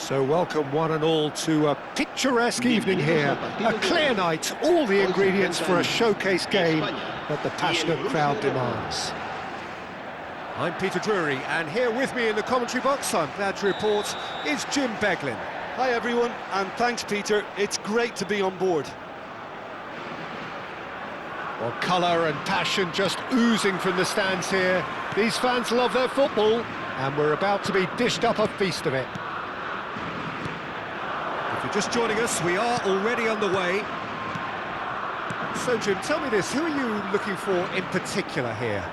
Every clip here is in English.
So welcome one and all to a picturesque evening here, a clear night, all the ingredients for a showcase game that the passionate crowd demands. I'm Peter Drury, and here with me in the commentary box, I'm glad to report, is Jim Beglin. Hi everyone, and thanks Peter, it's great to be on board. Well, colour and passion just oozing from the stands here. These fans love their football, and we're about to be dished up a feast of it. If you're just joining us, we are already underway. So, Jim, tell me this, who are you looking for in particular here?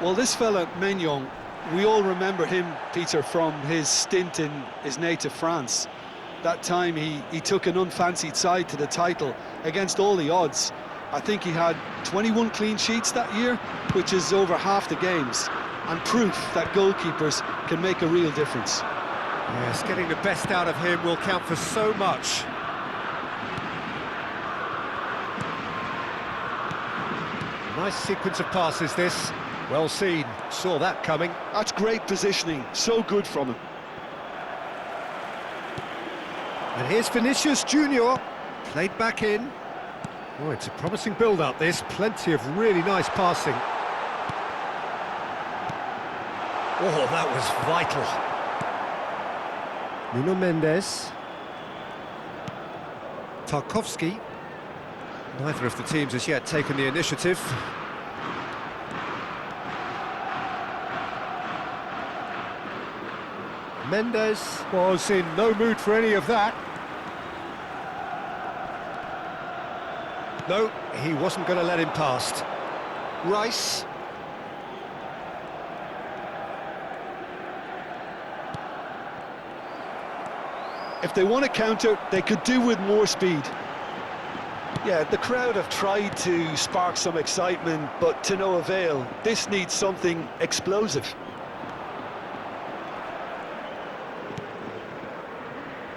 Well, this fella, Maignan, we all remember him, Peter, from his stint in his native France. That time he took an unfancied side to the title against all the odds. I think he had 21 clean sheets that year, which is over half the games, and proof that goalkeepers can make a real difference. Yes, getting the best out of him will count for so much. Nice sequence of passes this. Well seen, saw that coming. That's great positioning, so good from him. And here's Vinicius Junior, played back in. Oh, it's a promising build-up this, plenty of really nice passing. Oh, that was vital. Nuno Mendes. Tarkowski. Neither of the teams has yet taken the initiative. Mendes was in no mood for any of that. No, he wasn't going to let him past. Rice. If they want to counter, they could do with more speed. Yeah, the crowd have tried to spark some excitement, but to no avail. This needs something explosive.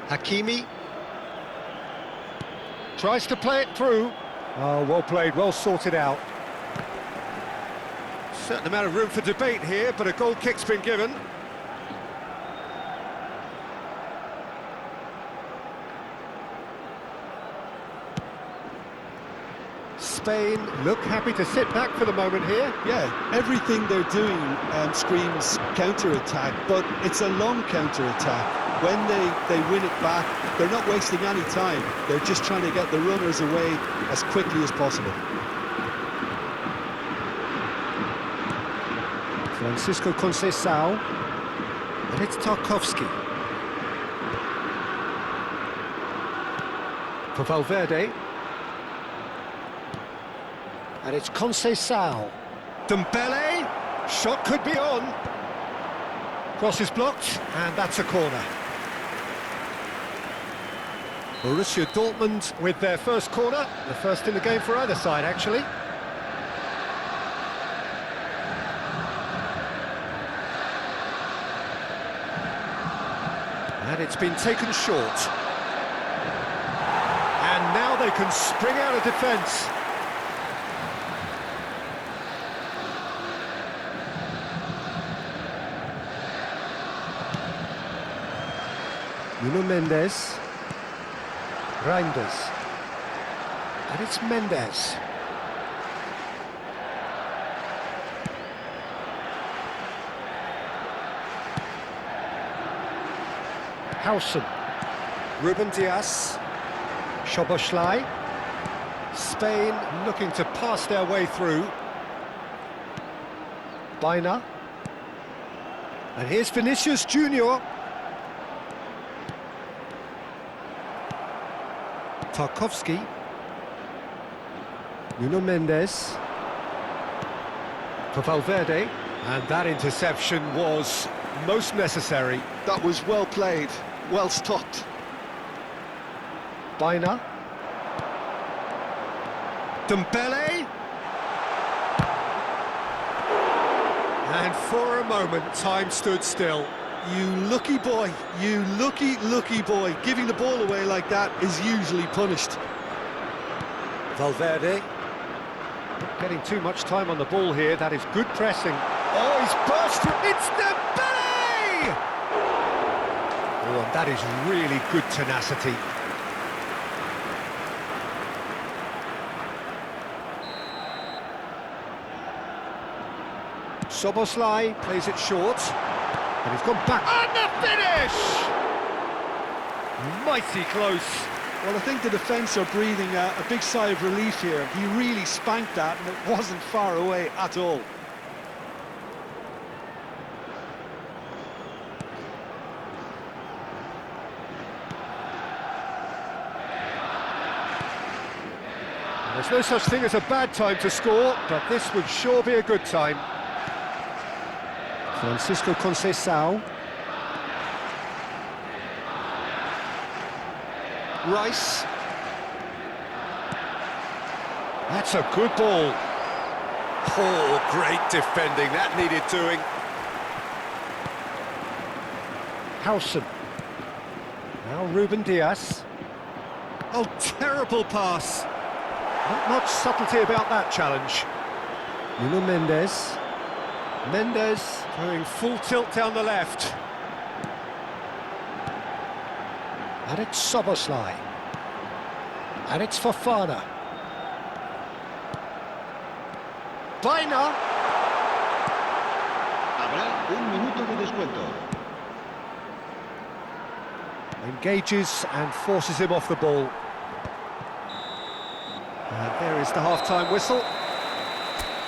Hakimi. Tries to play it through. Oh, well played, well sorted out. Certain amount of room for debate here, but a goal kick's been given. Spain look happy to sit back for the moment here. Yeah, everything they're doing screams counter-attack, but it's a long counter-attack. When they win it back, they're not wasting any time. They're just trying to get the runners away as quickly as possible. Francisco Conceição, and it's Tarkowski. For Valverde. And it's Conceição. Dembele, shot could be on. Cross is blocked, and that's a corner. Borussia Dortmund with their first corner, the first in the game for either side, actually. And it's been taken short. And now they can spring out of defence. Nuno Mendes. Reinders. And it's Mendes. Howson. Ruben Dias. Szoboszlai. Spain looking to pass their way through. Baena. And here's Vinicius Junior. Tarkowski. Nuno Mendes. For Valverde. And that interception was most necessary. That was well played, well stopped. Baena. Dembele. And for a moment, time stood still. You lucky boy, you lucky boy. Giving the ball away like that is usually punished. Valverde. Not getting too much time on the ball here, that is good pressing. Oh, he's burst through, it's Dembele! Oh, and that is really good tenacity. Szoboszlai plays it short. And he's gone back. And the finish! Mighty close. Well, I think the defence are breathing a big sigh of relief here. He really spanked that, and it wasn't far away at all. There's no such thing as a bad time to score, but this would sure be a good time. Francisco Conceição. Rice. That's a good ball. Oh, great defending, that needed doing. Howson. Now Ruben Dias. Oh, terrible pass. Not much subtlety about that challenge. Nuno Mendes. Mendes going full tilt down the left. And it's Szoboszlai. And it's Fofana. Baena. Habrá un minuto de descuento. Engages and forces him off the ball. And there is the half-time whistle.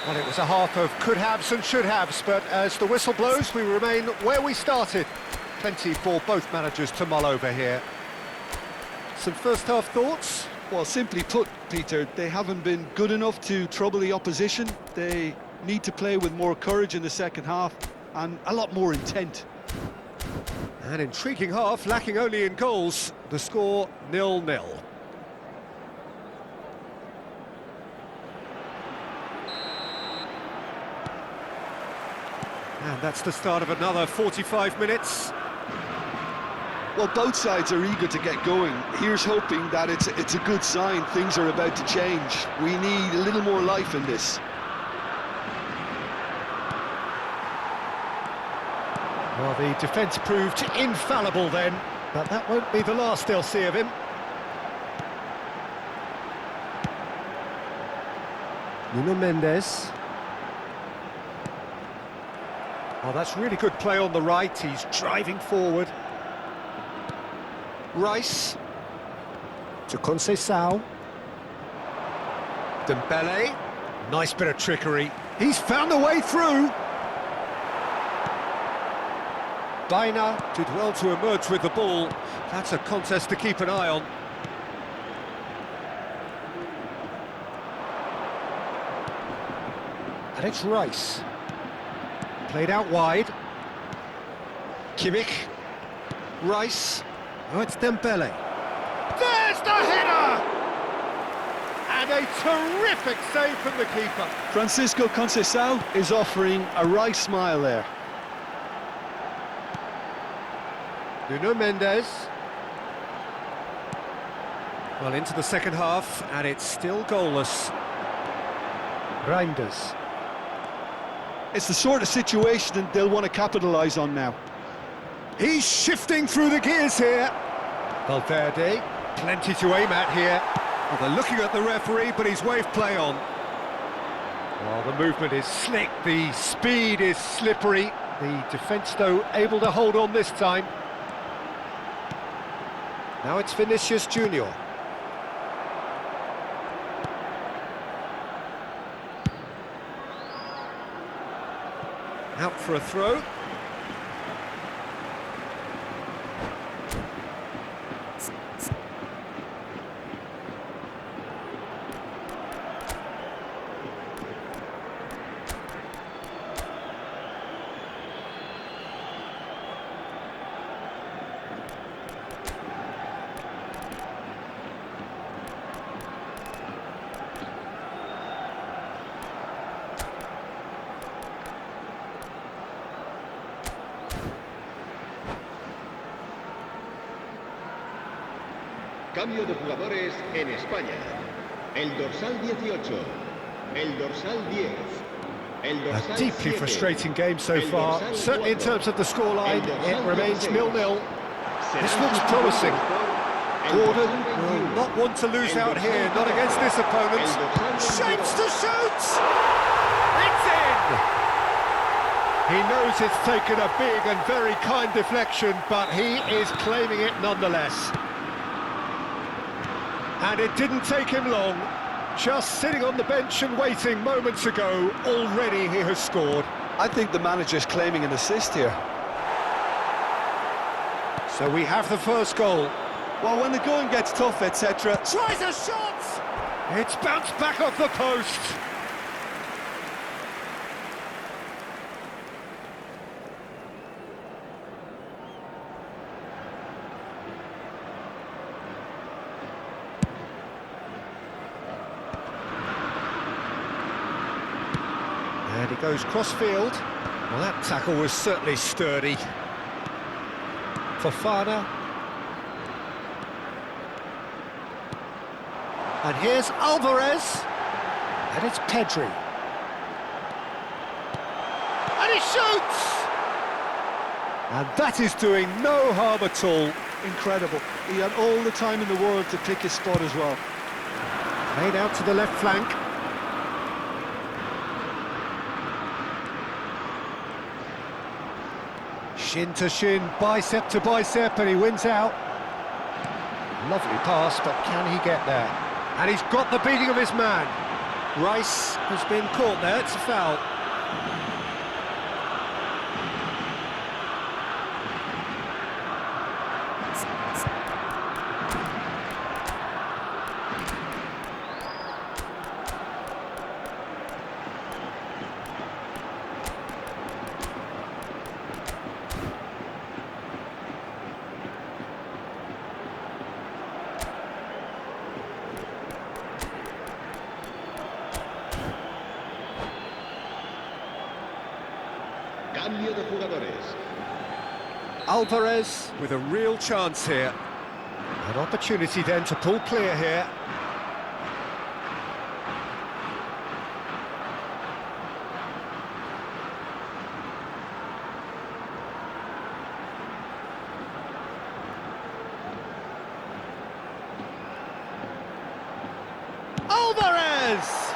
Well, it was a half of could-haves and should-haves, but as the whistle blows, we remain where we started. Plenty for both managers to mull over here. Some first-half thoughts? Well, simply put, Peter, they haven't been good enough to trouble the opposition. They need to play with more courage in the second half and a lot more intent. An intriguing half, lacking only in goals. The score 0-0. And that's the start of another 45 minutes. Well, both sides are eager to get going. Here's hoping that it's a good sign. Things are about to change. We need a little more life in this. Well, the defence proved infallible then, but that won't be the last they'll see of him. Nuno Mendes. Oh, that's really good play on the right. He's driving forward. Rice. To Conceição. Dembele. Nice bit of trickery. He's found a way through. Baena did well to emerge with the ball. That's a contest to keep an eye on. And it's Rice. Played out wide. Kimmich. Rice. Oh, it's Dembele. There's the header! And a terrific save from the keeper. Francisco Conceição is offering a Rice smile there. Nuno Mendes. Well, into the second half, and it's still goalless. Reinders. It's the sort of situation they'll want to capitalise on now. He's shifting through the gears here. Valverde, plenty to aim at here. Well, they're looking at the referee, but he's waved play on. Well, the movement is slick, the speed is slippery. The defence, though, able to hold on this time. Now it's Vinicius Junior. Out for a throw. Cambio de jugadores en España. El dorsal 18. El dorsal 10. El dorsal A deeply 7. frustrating game so far. Certainly in terms of the scoreline, it remains 0-0. This looks promising. Gordon will not want to lose out here, not against this opponent. Shapes to shoot! It's in! He knows it's taken a big and very kind deflection, but he is claiming it nonetheless. And it didn't take him long. Just sitting on the bench and waiting moments ago, already he has scored. I think the manager's claiming an assist here. So we have the first goal. Well, when the going gets tough, etc. Tries a shot! It's bounced back off the post. And he goes cross-field. Well, that tackle was certainly sturdy. Fofana. And here's Alvarez. And it's Pedri. And he shoots! And that is doing no harm at all. Incredible. He had all the time in the world to pick his spot as well. Played out to the left flank. Shin to shin, bicep to bicep, and he wins out. Lovely pass, but can he get there? And he's got the beating of his man. Rice has been caught there, it's a foul. Cambio de jugadores. Alvarez with a real chance here. An opportunity then to pull clear here. Alvarez!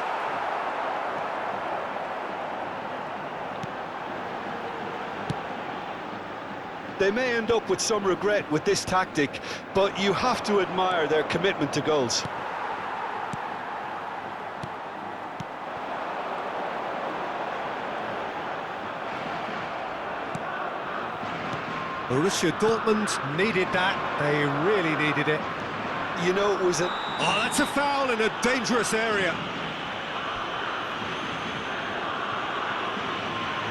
They may end up with some regret with this tactic, but you have to admire their commitment to goals. Borussia Dortmund needed that. They really needed it. You know, it was a... Oh, that's a foul in a dangerous area.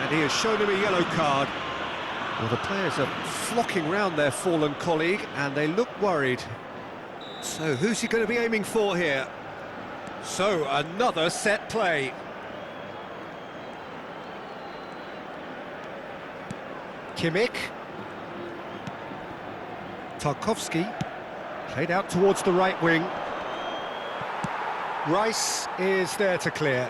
And he has shown him a yellow card. Well, the players are flocking round their fallen colleague, and they look worried. So, who's he going to be aiming for here? So, another set play. Kimmich. Tarkowski. Played out towards the right wing. Rice is there to clear.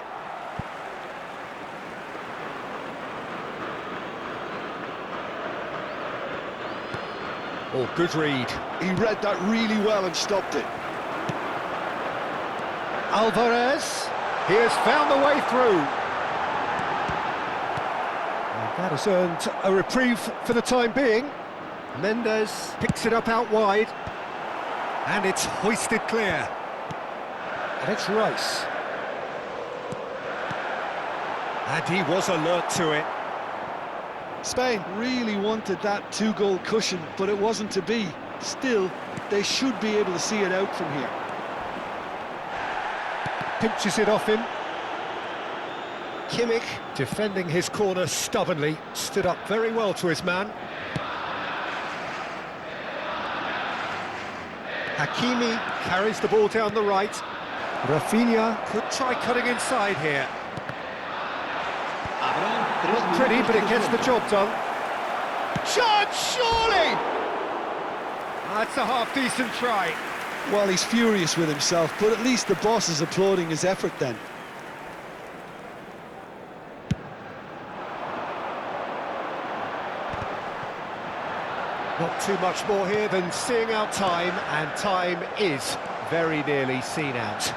Oh, good read. He read that really well and stopped it. Alvarez, he has found the way through. And that has earned a reprieve for the time being. Mendes picks it up out wide. And it's hoisted clear. And it's Rice. And he was alert to it. Spain really wanted that two-goal cushion, but it wasn't to be. Still, they should be able to see it out from here. Pinches it off him. Kimmich, defending his corner stubbornly, stood up very well to his man. Hakimi carries the ball down the right. Rafinha could try cutting inside here. Not pretty, but it gets the job done. Shot, surely! That's a half-decent try. Well, he's furious with himself, but at least the boss is applauding his effort then. Not too much more here than seeing out time, and time is very nearly seen out.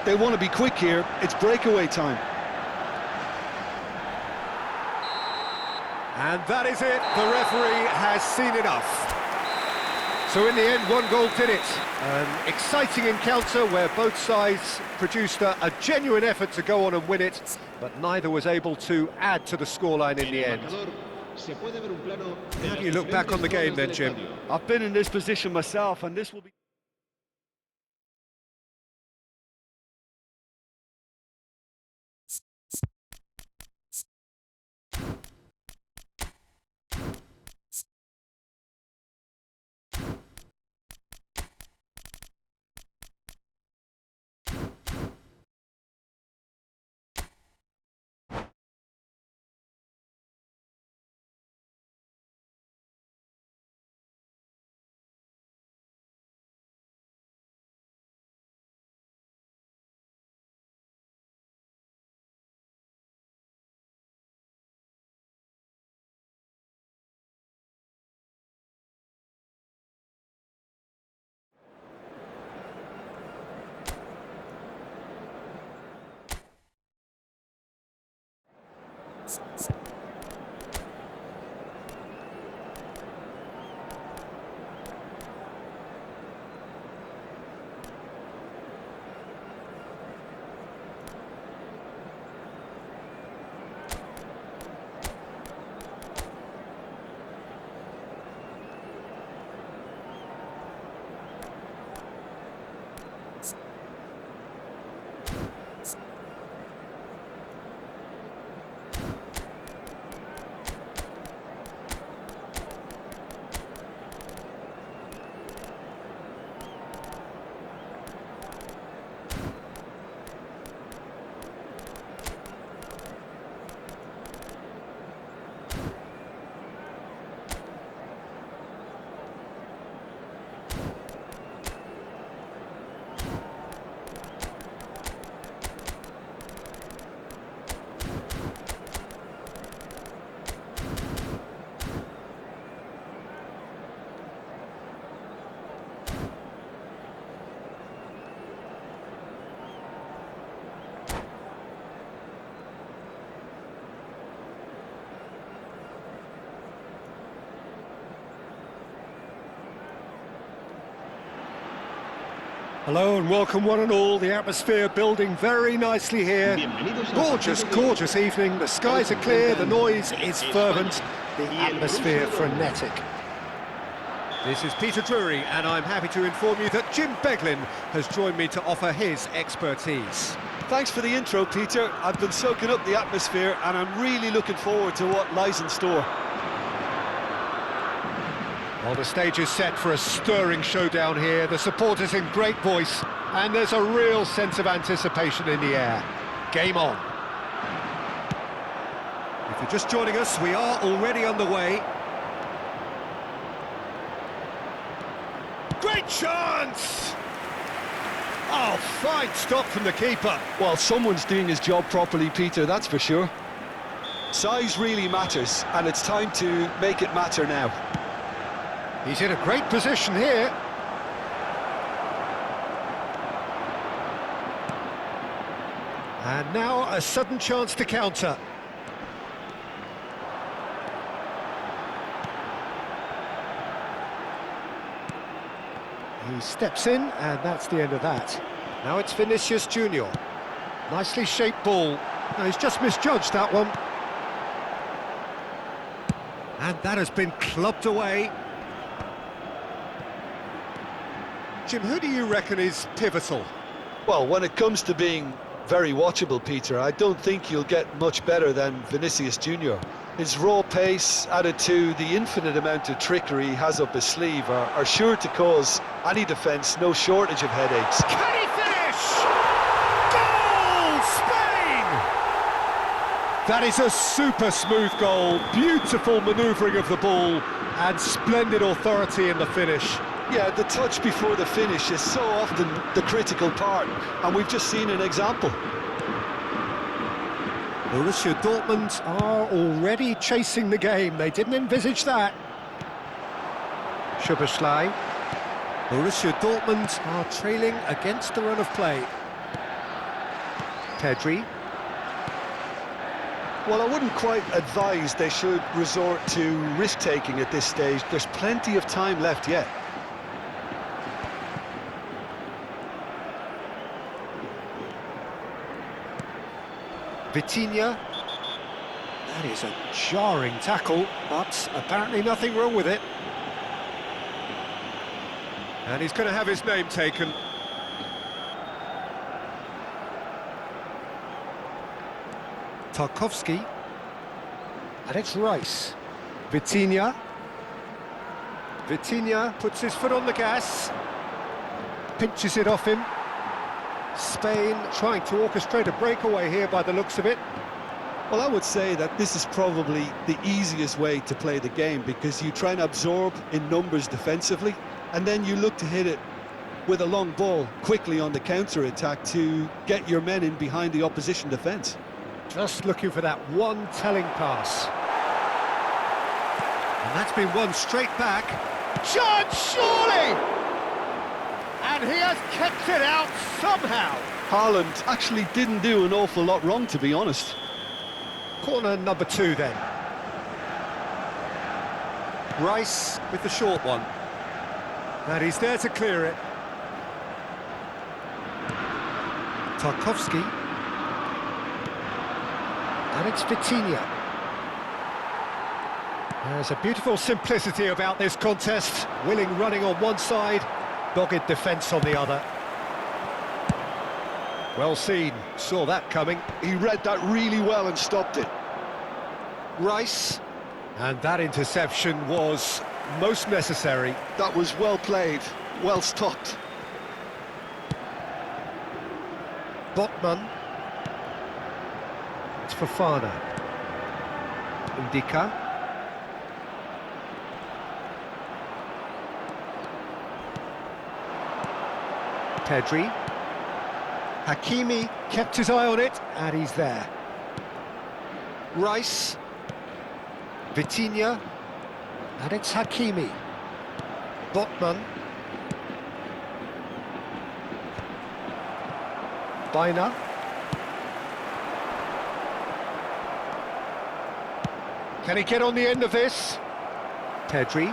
They want to be quick here, it's breakaway time. And that is it, the referee has seen enough. So in the end, one goal did it. An exciting encounter where both sides produced a genuine effort to go on and win it, but neither was able to add to the scoreline in the end. How do you look back on the game then, Jim? I've been in this position myself, and this will be... Hello and welcome one and all. The atmosphere building very nicely here. Gorgeous, gorgeous evening. The skies are clear, the noise is fervent, the atmosphere frenetic. This is Peter Drury and I'm happy to inform you that Jim Beglin has joined me to offer his expertise. Thanks for the intro, Peter. I've been soaking up the atmosphere and I'm really looking forward to what lies in store. Well, the stage is set for a stirring showdown here. The supporters in great voice, and there's a real sense of anticipation in the air. Game on. If you're just joining us, we are already underway. Great chance! Oh, fine stop from the keeper. Well, someone's doing his job properly, Peter, that's for sure. Size really matters, and it's time to make it matter now. He's in a great position here. And now a sudden chance to counter. He steps in, and that's the end of that. Now it's Vinicius Junior. Nicely shaped ball. No, he's just misjudged that one. And that has been clubbed away. Jim, who do you reckon is pivotal? Well, when it comes to being very watchable, Peter, I don't think you'll get much better than Vinicius Junior. His raw pace, added to the infinite amount of trickery he has up his sleeve, are sure to cause any defence no shortage of headaches. Can he finish? Goal! Spain! That is a super smooth goal, beautiful manoeuvring of the ball, and splendid authority in the finish. Yeah, the touch before the finish is so often the critical part, and we've just seen an example. Borussia Dortmund are already chasing the game. They didn't envisage that. Szoboszlai. Borussia Dortmund are trailing against the run of play. Pedri. Well, I wouldn't quite advise they should resort to risk-taking at this stage. There's plenty of time left yet. Vitinha. That is a jarring tackle, but apparently nothing wrong with it. And he's going to have his name taken. Tarkowski. And it's Rice. Vitinha. Vitinha puts his foot on the gas. Pinches it off him. Spain trying to orchestrate a breakaway here by the looks of it. Well, I would say that this is probably the easiest way to play the game, because you try and absorb in numbers defensively, and then you look to hit it with a long ball quickly on the counter-attack to get your men in behind the opposition defence. Just looking for that one telling pass. And that's been won straight back. Chance, surely! And he has kept it out somehow. Haaland actually didn't do an awful lot wrong, to be honest. Corner number 2 then. Rice with the short one. And he's there to clear it. Tarkowski. And it's Vitinha. There's a beautiful simplicity about this contest. Willing running on one side, dogged defence on the other. Well seen, saw that coming. He read that really well and stopped it. Rice, and that interception was most necessary. That was well played, well stopped. Botman. It's Fofana. Indica. Pedri. Hakimi kept his eye on it, and he's there. Rice. Vitinha. And it's Hakimi. Botman. Baina. Can he get on the end of this? Pedri.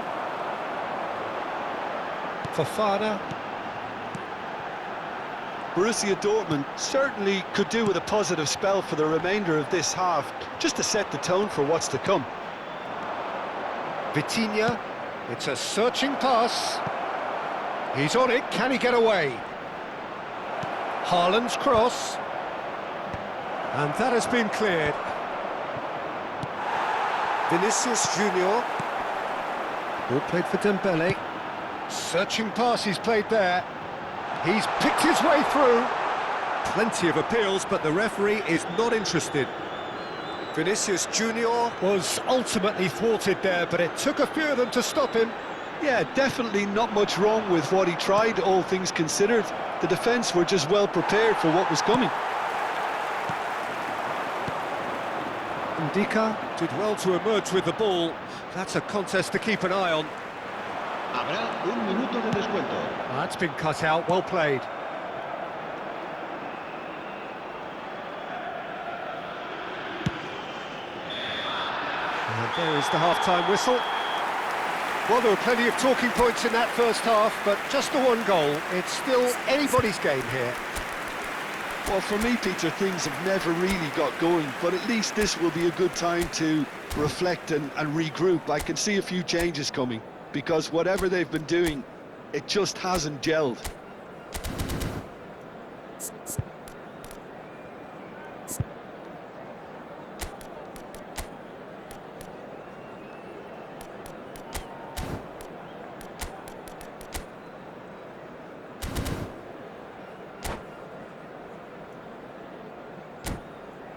Fofana. Borussia Dortmund certainly could do with a positive spell for the remainder of this half, just to set the tone for what's to come. Vitinha, it's a searching pass. He's on it, can he get away? Haaland's cross. And that has been cleared. Vinicius Junior. Ball played for Dembele. Searching pass he's played there. He's picked his way through. Plenty of appeals, but the referee is not interested. Vinicius Junior was ultimately thwarted there, but it took a few of them to stop him. Yeah, definitely not much wrong with what he tried, all things considered. The defence were just well prepared for what was coming. Ndika did well to emerge with the ball. That's a contest to keep an eye on. Habrá un minuto de descuento. That's been cut out, well played. And there is the half-time whistle. Well, there were plenty of talking points in that first half, but just the one goal. It's still anybody's game here. Well, for me, Peter, things have never really got going, but at least this will be a good time to reflect and regroup. I can see a few changes coming, because whatever they've been doing, it just hasn't gelled.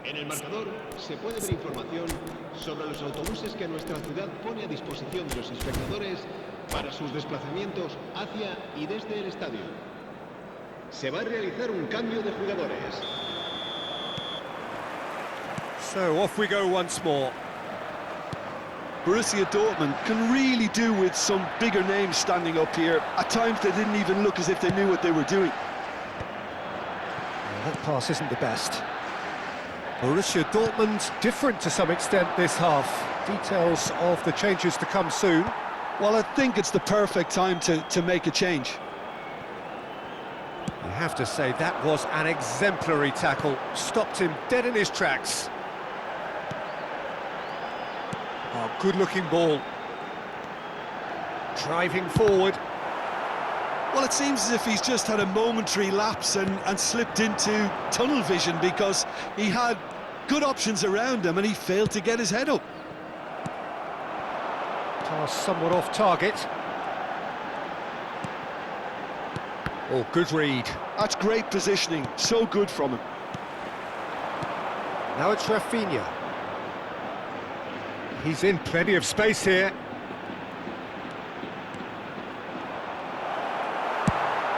En el marcador se puede ver información sobre los autobuses que nuestra ciudad pone a disposición de los espectadores para sus desplazamientos hacia y desde el estadio. Se va a realizar un cambio de jugadores. So off we go once more. Borussia Dortmund can really do with some bigger names standing up here. At times they didn't even look as if they knew what they were doing. Well, that pass isn't the best. Borussia Dortmund different to some extent this half. Details of the changes to come soon. Well, I think it's the perfect time to make a change. You have to say that was an exemplary tackle. Stopped him dead in his tracks. Oh, good-looking ball. Driving forward. Well, it seems as if he's just had a momentary lapse and slipped into tunnel vision, because he had good options around him and he failed to get his head up. Pass somewhat off target. Oh, good read. That's great positioning, so good from him. Now it's Rafinha. He's in plenty of space here.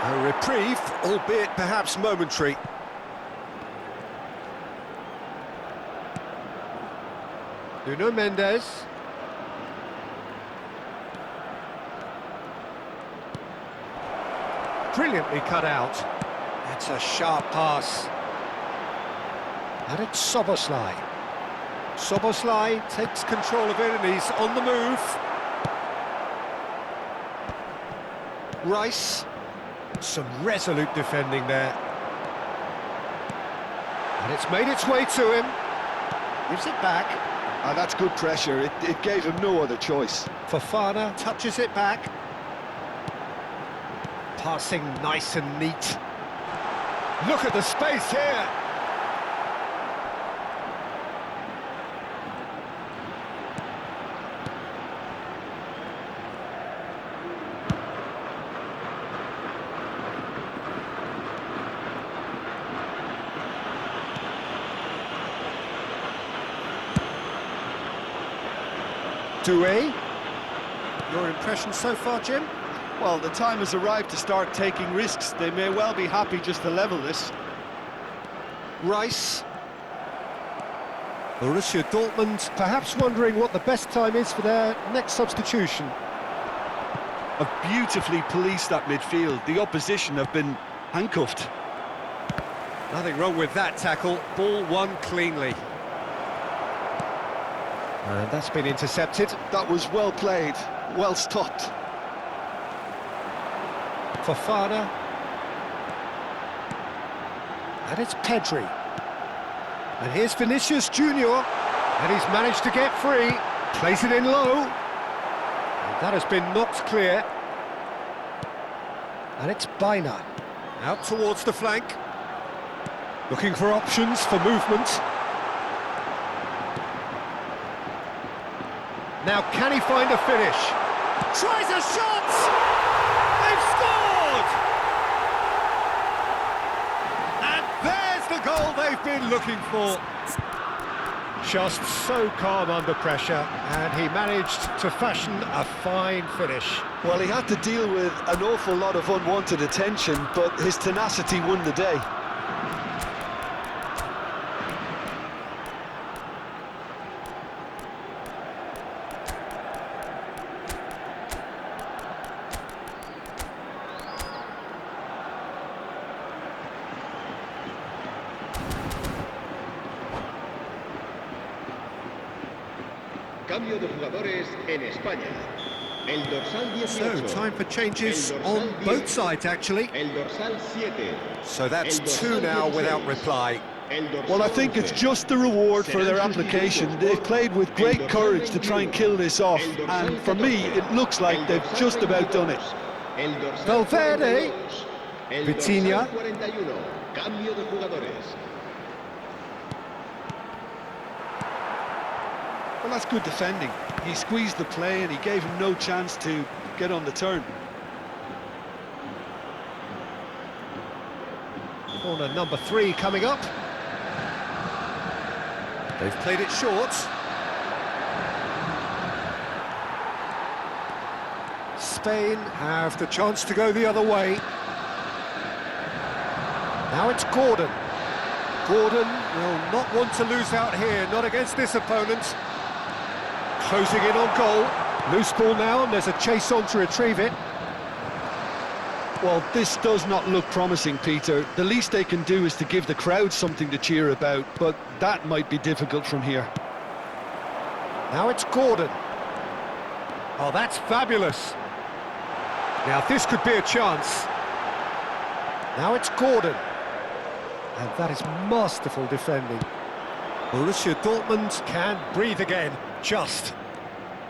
A reprieve, albeit perhaps momentary. Nuno Mendes. Brilliantly cut out. That's a sharp pass. And it's Szoboszlai. Szoboszlai takes control of it and he's on the move. Rice. Some resolute defending there. And it's made its way to him. Gives it back. And that's good pressure. It gave him no other choice. Fofana touches it back. Passing nice and neat. Look at the space here. Doué. Your impression so far, Jim? Well, the time has arrived to start taking risks. They may well be happy just to level this. Rice. Borussia Dortmund perhaps wondering what the best time is for their next substitution. Have beautifully policed that midfield. The opposition have been handcuffed. Nothing wrong with that tackle. Ball won cleanly. And that's been intercepted. That was well played, well stopped. Fofana. And it's Pedri. And here's Vinicius Junior. And he's managed to get free. Plays it in low. And that has been knocked clear. And it's Baina. Out towards the flank. Looking for options for movement. Now can he find a finish? Tries a shot! They've scored! And there's the goal they've been looking for. Just so calm under pressure, and he managed to fashion a fine finish. Well, he had to deal with an awful lot of unwanted attention, but his tenacity won the day. Cambio de jugadores en España. El dorsal 18. So, time for changes on both sides, actually. El dorsal 7. So that's two now without reply. Well, I think it's just the reward for their application. They've played with great courage to try and kill this off, and for me, it looks like they've just about done it. Valverde. Vitinha. Cambio de jugadores. Well, that's good defending. He squeezed the play and he gave him no chance to get on the turn. Corner number 3 coming up. They've played it short. Spain have the chance to go the other way. Now it's Gordon. Gordon will not want to lose out here, not against this opponent. Closing in on goal. Loose ball now, and there's a chase on to retrieve it. Well, this does not look promising, Peter. The least they can do is to give the crowd something to cheer about, but that might be difficult from here. Now it's Gordon. Oh, that's fabulous. Now this could be a chance. Now it's Gordon. And that is masterful defending. Borussia Dortmund can breathe again, just.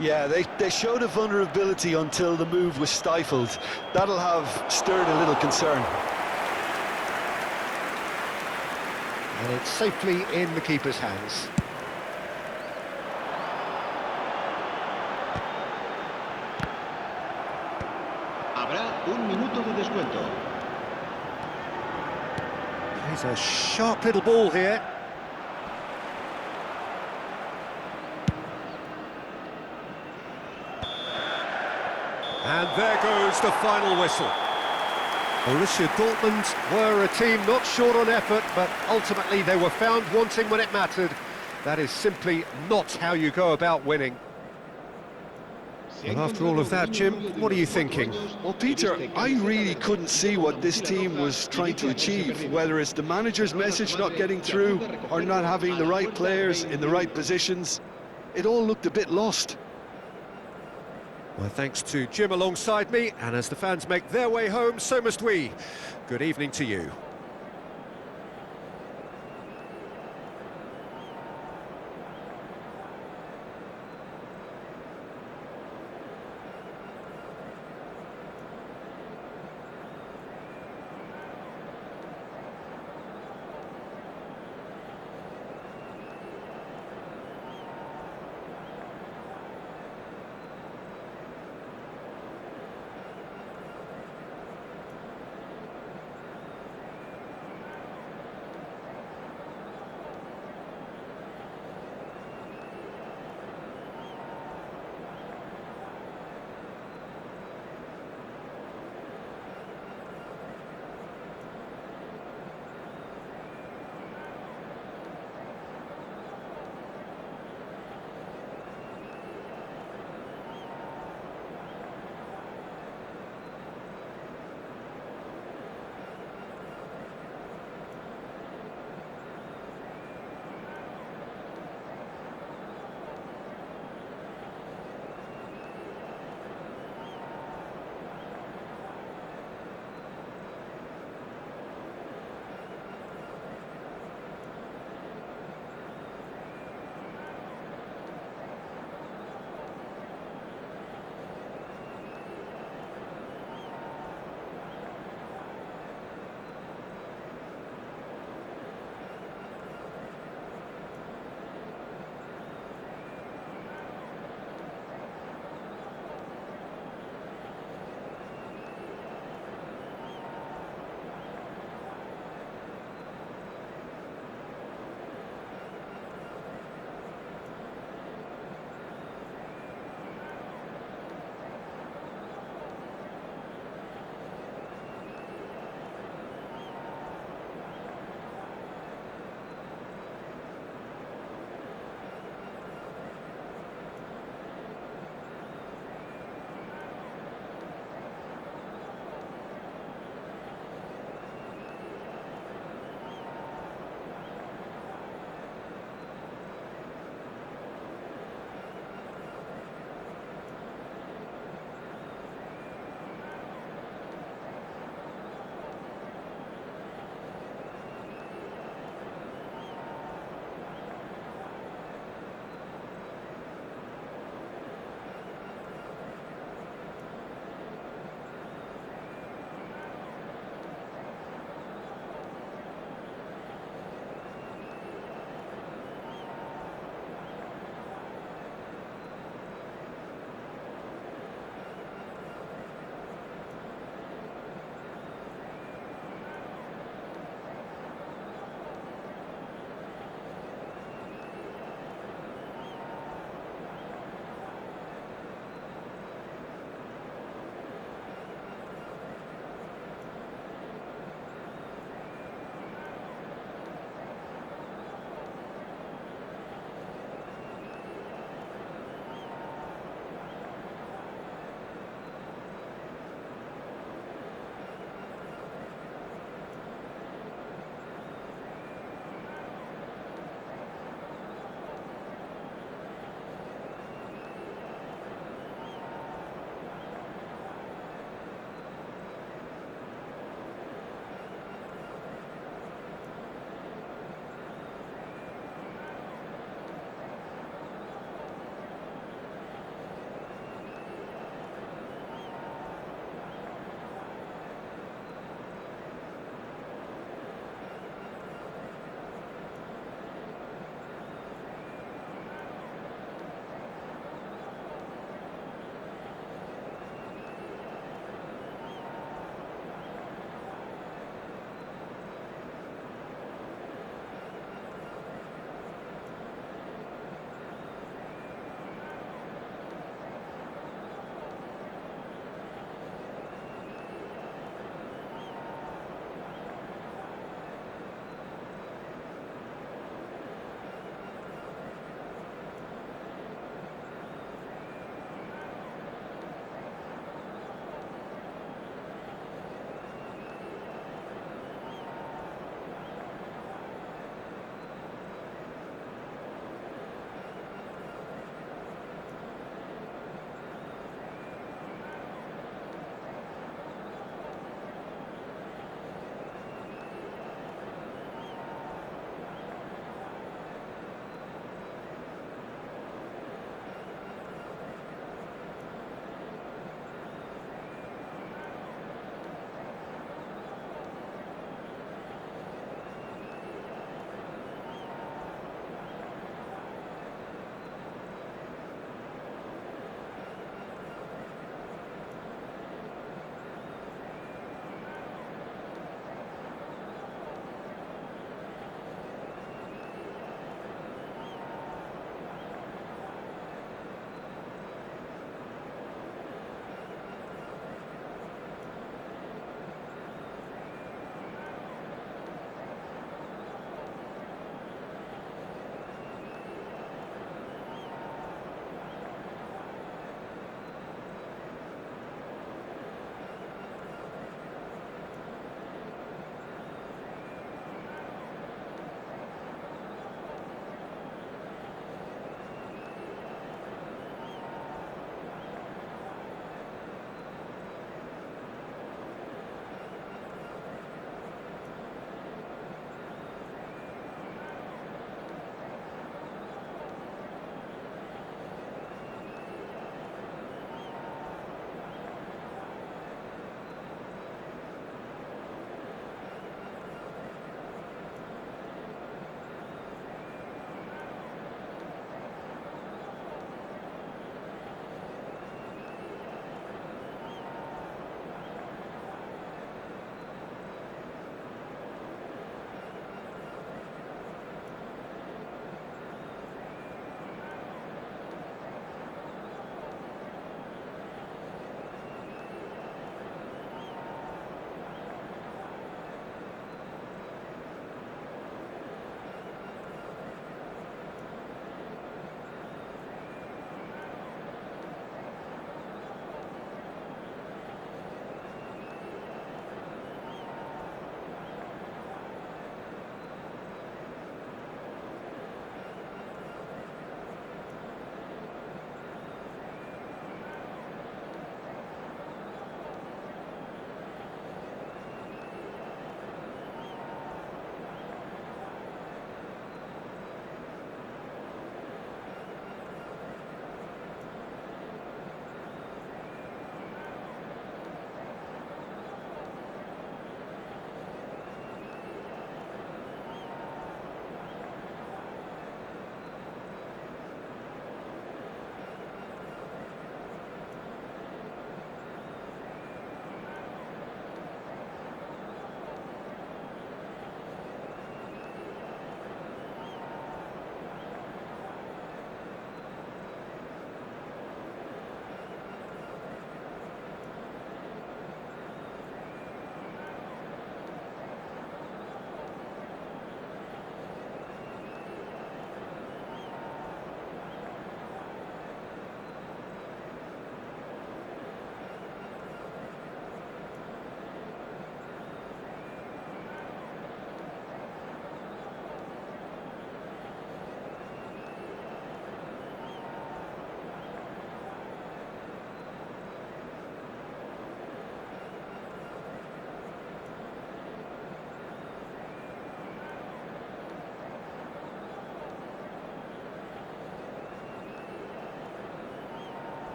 Yeah, they showed a vulnerability until the move was stifled. That'll have stirred a little concern. And it's safely in the keeper's hands. Habrá un minuto de descuento. He's a sharp little ball here. And there goes the final whistle. Borussia Dortmund were a team not short on effort, but ultimately they were found wanting when it mattered. That is simply not how you go about winning. And after all of that, Jim, what are you thinking? Well, Peter, I really couldn't see what this team was trying to achieve, whether it's the manager's message not getting through or not having the right players in the right positions. It all looked a bit lost. Well, thanks to Jim alongside me, and as the fans make their way home, so must we. Good evening to you.